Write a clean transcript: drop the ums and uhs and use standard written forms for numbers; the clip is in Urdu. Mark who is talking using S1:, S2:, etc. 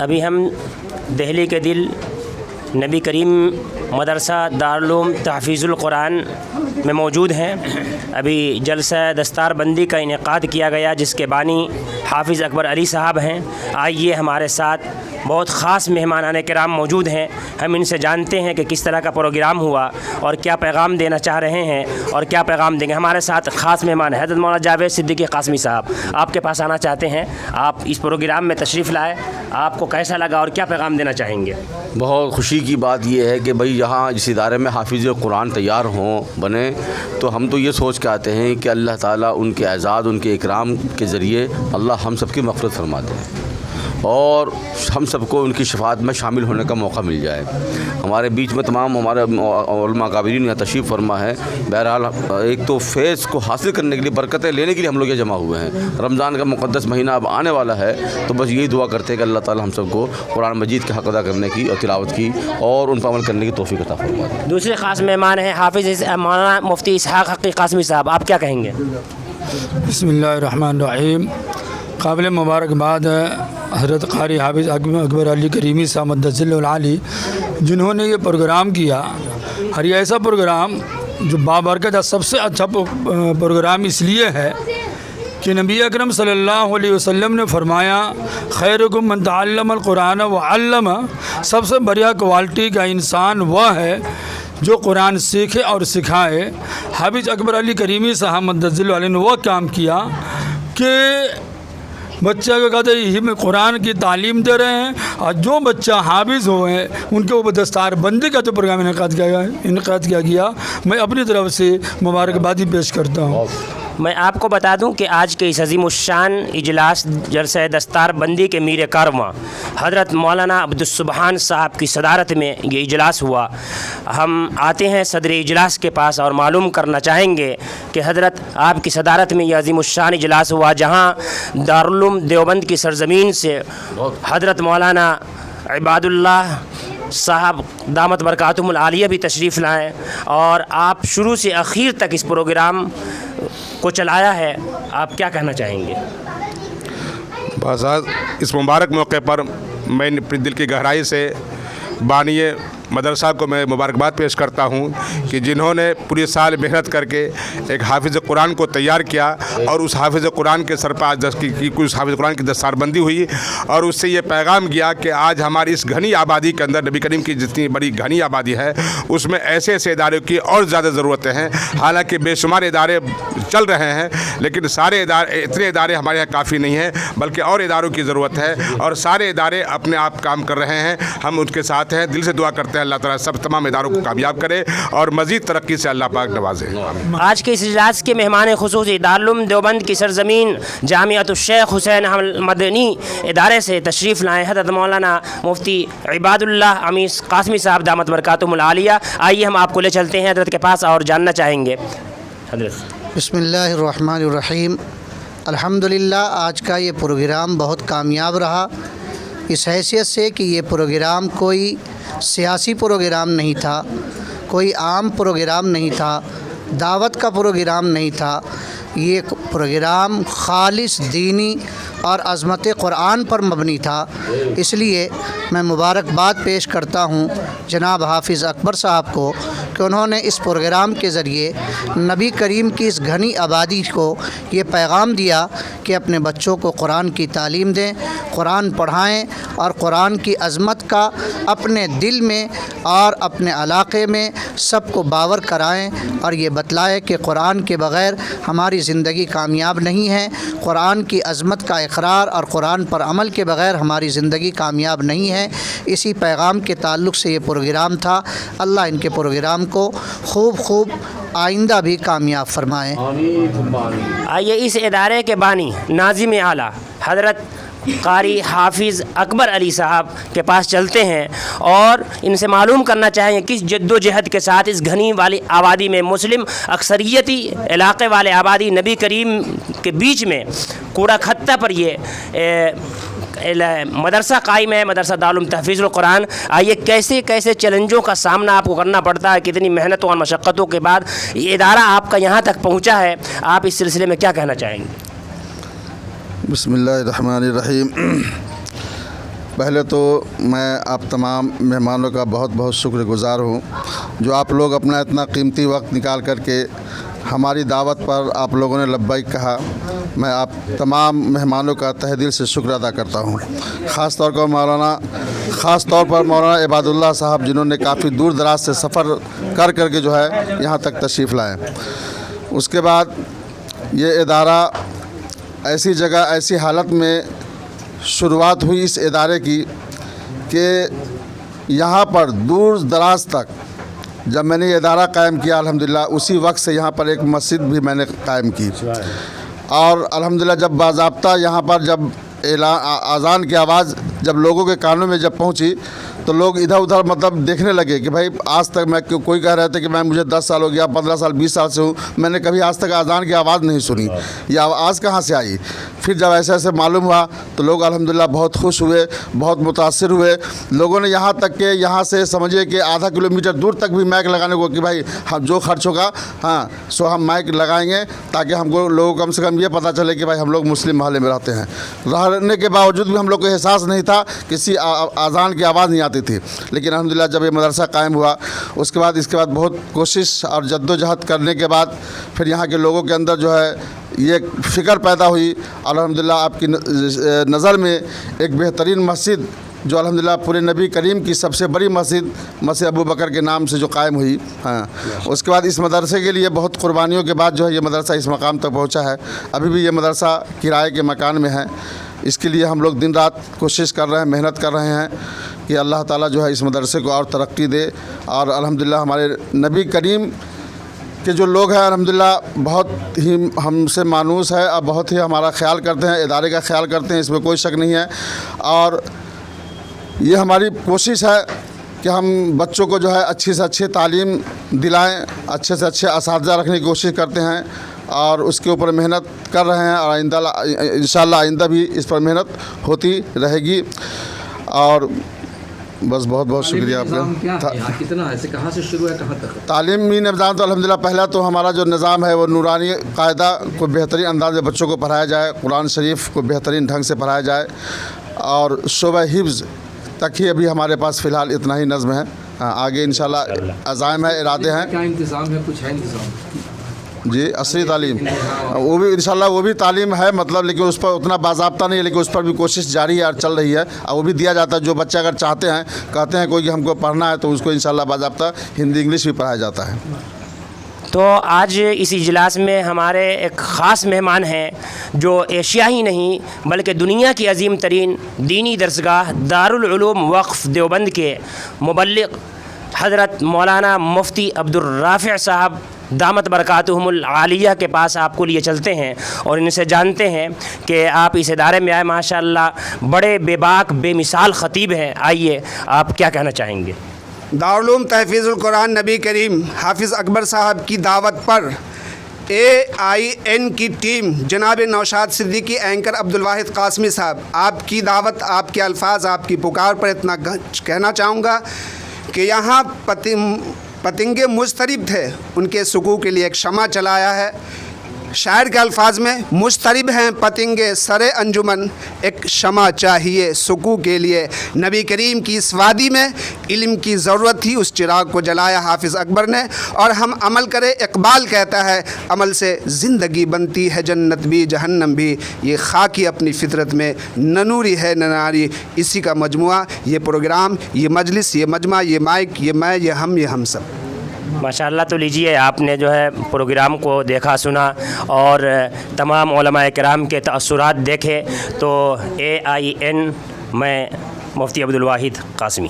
S1: ابھی ہم دہلی کے دل نبی کریم مدرسہ دارالعلوم تحفیظ القرآن میں موجود ہیں۔ ابھی جلسہ دستار بندی کا انعقاد کیا گیا جس کے بانی حافظ اکبر علی صاحب ہیں۔ آئیے ہمارے ساتھ بہت خاص مہمانان کرام موجود ہیں، ہم ان سے جانتے ہیں کہ کس طرح کا پروگرام ہوا اور کیا پیغام دینا چاہ رہے ہیں اور کیا پیغام دیں گے۔ ہمارے ساتھ خاص مہمان حضرت مولانا جاوید صدیقی قاسمی صاحب آپ کے پاس آنا چاہتے ہیں، آپ اس پروگرام میں تشریف لائے، آپ کو کیسا لگا اور کیا پیغام دینا چاہیں گے؟
S2: بہت خوشی کی بات یہ ہے کہ بھئی یہاں جس ادارے میں حافظ قرآن تیار ہوں بنے تو ہم تو یہ سوچ کے آتے ہیں کہ اللہ تعالیٰ ان کے اعزاز ان کے اکرام کے ذریعے اللہ ہم سب کی مغفرت فرما دے اور ہم سب کو ان کی شفاعت میں شامل ہونے کا موقع مل جائے۔ ہمارے بیچ میں تمام ہمارے علماء اکابرین یہاں تشریف فرما ہے۔ بہرحال ایک تو فیض کو حاصل کرنے کے لیے، برکتیں لینے کے لیے ہم لوگ یہ جمع ہوئے ہیں۔ رمضان کا مقدس مہینہ اب آنے والا ہے تو بس یہی دعا کرتے ہیں کہ اللہ تعالی ہم سب کو قرآن مجید کے حق ادا کرنے کی اور تلاوت کی اور ان پر عمل کرنے کی توفیق عطا فرمائے۔
S1: دوسرے خاص مہمان ہیں حافظ مولانا مفتی اسحاق حقی قاسمی صاحب، آپ کیا کہیں گے؟
S3: بسم اللہ الرحمن الرحیم۔ قابل مبارکباد ہے حضرت قاری حافظ اکبر علی کریمی صاحب مدثر العالی جنہوں نے یہ پروگرام کیا، اور یہ ایسا پروگرام جو بابرکت سب سے اچھا پروگرام اس لیے ہے کہ نبی اکرم صلی اللہ علیہ وسلم نے فرمایا خیرکم من تعلم القرآن وعلم، سب سے بڑھیا کوالٹی کا انسان وہ ہے جو قرآن سیکھے اور سکھائے۔ حافظ اکبر علی کریمی صاحب مدثر العالی نے وہ کام کیا کہ بچہ کو کہتے ہیں میں قرآن کی تعلیم دے رہے ہیں، اور جو بچہ حافظ ہوئے ان کے اوپر دستار بندی کا جو پروگرام انعقاد کیا گیا، میں اپنی طرف سے مبارکبادی پیش کرتا ہوں۔
S1: میں آپ کو بتا دوں کہ آج کے اس عظیم الشان اجلاس جلسہ دستار بندی کے میر کارواں حضرت مولانا عبدالسبحان صاحب کی صدارت میں یہ اجلاس ہوا۔ ہم آتے ہیں صدر اجلاس کے پاس اور معلوم کرنا چاہیں گے کہ حضرت آپ کی صدارت میں یہ عظیم الشان اجلاس ہوا جہاں دارالعلوم دیوبند کی سرزمین سے حضرت مولانا عباد اللہ صاحب دامت برکاتہم العالیہ بھی تشریف لائیں اور آپ شروع سے اخیر تک اس پروگرام کو چلایا ہے، آپ کیا کہنا چاہیں گے؟
S4: بس اس مبارک موقع پر میں اپنے دل کی گہرائی سے بانی مدرسہ کو میں مبارکباد پیش کرتا ہوں کہ جنہوں نے پوری سال محنت کر کے ایک حافظ قرآن کو تیار کیا اور اس حافظ قرآن کے سر پہ اس حافظ قرآن کی دستار بندی ہوئی اور اس سے یہ پیغام گیا کہ آج ہماری اس گھنی آبادی کے اندر نبی کریم کی جتنی بڑی گھنی آبادی ہے اس میں ایسے ایسے اداروں کی اور زیادہ ضرورتیں ہیں۔ حالانکہ بے شمار ادارے چل رہے ہیں لیکن سارے اتنے ادارے ہمارے یہاں کافی نہیں ہیں، بلکہ اور اداروں کی ضرورت ہے اور سارے ادارے اپنے آپ کام کر رہے ہیں، ہم ان کے ساتھ ہیں۔ دل سے دعا کرتے ہیں اللہ تعالیٰ سب تمام اداروں کو کامیاب کرے اور مزید ترقی سے اللہ پاک نوازے۔
S1: آج کے اس اجلاس کے مہمان خصوصی دارالعلوم دیوبند کی سرزمین جامعۃ الشیخ حسین احمد مدنی ادارے سے تشریف لائے حضرت مولانا مفتی عباد اللہ امیس قاسمی صاحب دامت برکاتہم العالیہ۔ آئیے ہم آپ کو لے چلتے ہیں حضرت کے پاس اور جاننا چاہیں گے۔ حضرت
S5: بسم اللہ الرحمن الرحیم۔ الحمدللہ آج کا یہ پروگرام بہت کامیاب رہا، اس حیثیت سے کہ یہ پروگرام کوئی سیاسی پروگرام نہیں تھا، کوئی عام پروگرام نہیں تھا، دعوت کا پروگرام نہیں تھا، یہ پروگرام خالص دینی اور عظمت قرآن پر مبنی تھا۔ اس لیے میں مبارکباد پیش کرتا ہوں جناب حافظ اکبر صاحب کو کہ انہوں نے اس پروگرام کے ذریعے نبی کریم کی اس گھنی آبادی کو یہ پیغام دیا کہ اپنے بچوں کو قرآن کی تعلیم دیں، قرآن پڑھائیں اور قرآن کی عظمت کا اپنے دل میں اور اپنے علاقے میں سب کو باور کرائیں اور یہ بتلائیں کہ قرآن کے بغیر ہماری زندگی کامیاب نہیں ہے، قرآن کی عظمت کا اقرار اور قرآن پر عمل کے بغیر ہماری زندگی کامیاب نہیں ہے۔ اسی پیغام کے تعلق سے یہ پروگرام تھا۔ اللہ ان کے پروگرام کو خوب آئندہ بھی کامیاب فرمائے۔
S1: آئیے اس ادارے کے بانی ناظم اعلیٰ حضرت قاری حافظ اکبر علی صاحب کے پاس چلتے ہیں اور ان سے معلوم کرنا چاہیں کس جد و جہد کے ساتھ اس گھنی والی آبادی میں مسلم اکثریتی علاقے والے آبادی نبی کریم کے بیچ میں کوڑا خطہ پر یہ مدرسہ قائم ہے، مدرسہ دارالعلوم تحفیظ القرآن۔ آئیے کیسے کیسے چیلنجوں کا سامنا آپ کو کرنا پڑتا ہے، کتنی محنتوں اور مشقتوں کے بعد یہ ادارہ آپ کا یہاں تک پہنچا ہے، آپ اس سلسلے میں کیا کہنا چاہیں گے؟
S6: بسم اللہ الرحمن الرحیم۔ پہلے تو میں آپ تمام مہمانوں کا بہت بہت شکر گزار ہوں جو آپ لوگ اپنا اتنا قیمتی وقت نکال کر کے ہماری دعوت پر آپ لوگوں نے لبیک کہا. میں آپ تمام مہمانوں کا تہ دل سے شکر ادا کرتا ہوں. خاص طور پر مولانا عباد اللہ صاحب جنہوں نے کافی دور دراز سے سفر کر کے جو ہے یہاں تک تشریف لائے. اس کے بعد یہ ادارہ ایسی جگہ ایسی حالت میں شروعات ہوئی اس ادارے کی کہ یہاں پر دور دراز تک جب میں نے یہ ادارہ قائم کیا الحمدللہ اسی وقت سے یہاں پر ایک مسجد بھی میں نے قائم کی. اور الحمدللہ جب باضابطہ یہاں پر جب اذان کی آواز جب لوگوں کے کانوں میں جب پہنچی تو لوگ ادھر ادھر مطلب دیکھنے لگے کہ بھائی آج تک میں کوئی کہہ رہے تھے کہ مجھے 10 سال ہو گیا 15 سال 20 سال سے ہوں میں نے کبھی آج تک اذان کی آواز نہیں سنی یہ آواز کہاں سے آئی. پھر جب ایسے ایسے معلوم ہوا تو لوگ الحمدللہ بہت خوش ہوئے بہت متاثر ہوئے. لوگوں نے یہاں تک کہ یہاں سے سمجھے کہ آدھا کلومیٹر دور تک بھی مائک لگانے کو کہ بھائی جو خرچ ہوگا سو ہم مائک لگائیں گے تاکہ ہم کو لوگوں کو کم سے کم یہ پتہ چلے کہ بھائی ہم لوگ مسلم محلے میں رہتے ہیں. رہنے کے باوجود بھی ہم لوگ کو احساس نہیں تھا کسی اذان کی آواز نہیں آتی تھی. لیکن الحمدللہ جب یہ مدرسہ قائم ہوا اس کے بعد بہت کوشش اور جد و جہد کرنے کے بعد پھر یہاں کے لوگوں کے اندر جو ہے یہ فکر پیدا ہوئی. الحمدللہ آپ کی نظر میں ایک بہترین مسجد جو الحمدللہ پورے نبی کریم کی سب سے بڑی مسجد ابو بکر کے نام سے جو قائم ہوئی. اس کے بعد اس مدرسے کے لیے بہت قربانیوں کے بعد جو ہے یہ مدرسہ اس مقام تک پہنچا ہے. ابھی بھی یہ مدرسہ کرائے کے مکان میں ہے. اس کے لیے ہم لوگ دن رات کوشش کر رہے ہیں محنت کر رہے ہیں کہ اللہ تعالیٰ جو ہے اس مدرسے کو اور ترقی دے. اور الحمدللہ ہمارے نبی کریم کے جو لوگ ہیں الحمدللہ بہت ہی ہم سے مانوس ہے اور بہت ہی ہمارا خیال کرتے ہیں ادارے کا خیال کرتے ہیں اس میں کوئی شک نہیں ہے. اور یہ ہماری کوشش ہے کہ ہم بچوں کو جو ہے اچھی سے اچھی تعلیم دلائیں اچھے سے اچھے اساتذہ رکھنے کی کوشش کرتے ہیں اور اس کے اوپر محنت کر رہے ہیں اور انشاءاللہ آئندہ بھی اس پر محنت ہوتی رہے گی. اور بس بہت بہت شکریہ آپ کا.
S7: کتنا ہے کہاں سے شروع ہے کہاں تک
S6: تعلیمی نظام تو الحمدللہ پہلا تو ہمارا جو نظام ہے وہ نورانی قاعدہ کو بہترین انداز میں بچوں کو پڑھایا جائے. قرآن شریف کو بہترین ڈھنگ سے پڑھایا جائے اور شعبہ حفظ تک ہی ابھی ہمارے پاس فی الحال اتنا ہی نظم ہے. آگے انشاءاللہ عزائم ہے ارادے ہیں.
S7: کیا انتظام ہے کچھ ہے انتظام
S6: جی عصری تعلیم وہ بھی انشاءاللہ وہ بھی تعلیم ہے مطلب لیکن اس پر اتنا باضابطہ نہیں ہے لیکن اس پر بھی کوشش جاری ہے اور چل رہی ہے اور وہ بھی دیا جاتا ہے. جو بچے اگر چاہتے ہیں کہتے ہیں کوئی کہ ہم کو پڑھنا ہے تو اس کو انشاءاللہ باضابطہ ہندی انگلش بھی پڑھایا جاتا ہے.
S1: تو آج اس اجلاس میں ہمارے ایک خاص مہمان ہیں جو ایشیا ہی نہیں بلکہ دنیا کی عظیم ترین دینی درسگاہ دارالعلوم وقف دیوبند کے مبلغ حضرت مولانا مفتی عبدالرافع صاحب دامت برکاتہم العالیہ کے پاس آپ کو لیے چلتے ہیں اور ان سے جانتے ہیں کہ آپ اس ادارے میں آئے ماشاءاللہ بڑے بے باک بے مثال خطیب ہیں. آئیے آپ کیا کہنا چاہیں گے؟
S8: دارالعلوم تحفیظ القرآن نبی کریم حافظ اکبر صاحب کی دعوت پر AIN کی ٹیم جناب نوشاد صدیقی اینکر عبدالواحد قاسمی صاحب آپ کی دعوت آپ کے الفاظ آپ کی پکار پر اتنا کہنا چاہوں گا کہ یہاں پتنگے مضطرب تھے ان کے سکون کے لیے ایک شمع چلایا ہے. شاعر کے الفاظ میں مضطرب ہیں پتنگے سرے انجمن ایک شمع چاہیے سکون کے لیے. نبی کریم کی اس وادی میں علم کی ضرورت تھی اس چراغ کو جلایا حافظ اکبر نے اور ہم عمل کرے. اقبال کہتا ہے عمل سے زندگی بنتی ہے جنت بھی جہنم بھی یہ خاکی اپنی فطرت میں نہ نوری ہے نہ ناری. اسی کا مجموعہ یہ پروگرام یہ مجلس یہ مجمع یہ مائک یہ میں یہ ہم سب.
S1: ماشاءاللہ. تو لیجئے آپ نے جو ہے پروگرام کو دیکھا سنا اور تمام علماء کرام کے تأثرات دیکھے. تو AIN میں مفتی عبدالواحد قاسمی.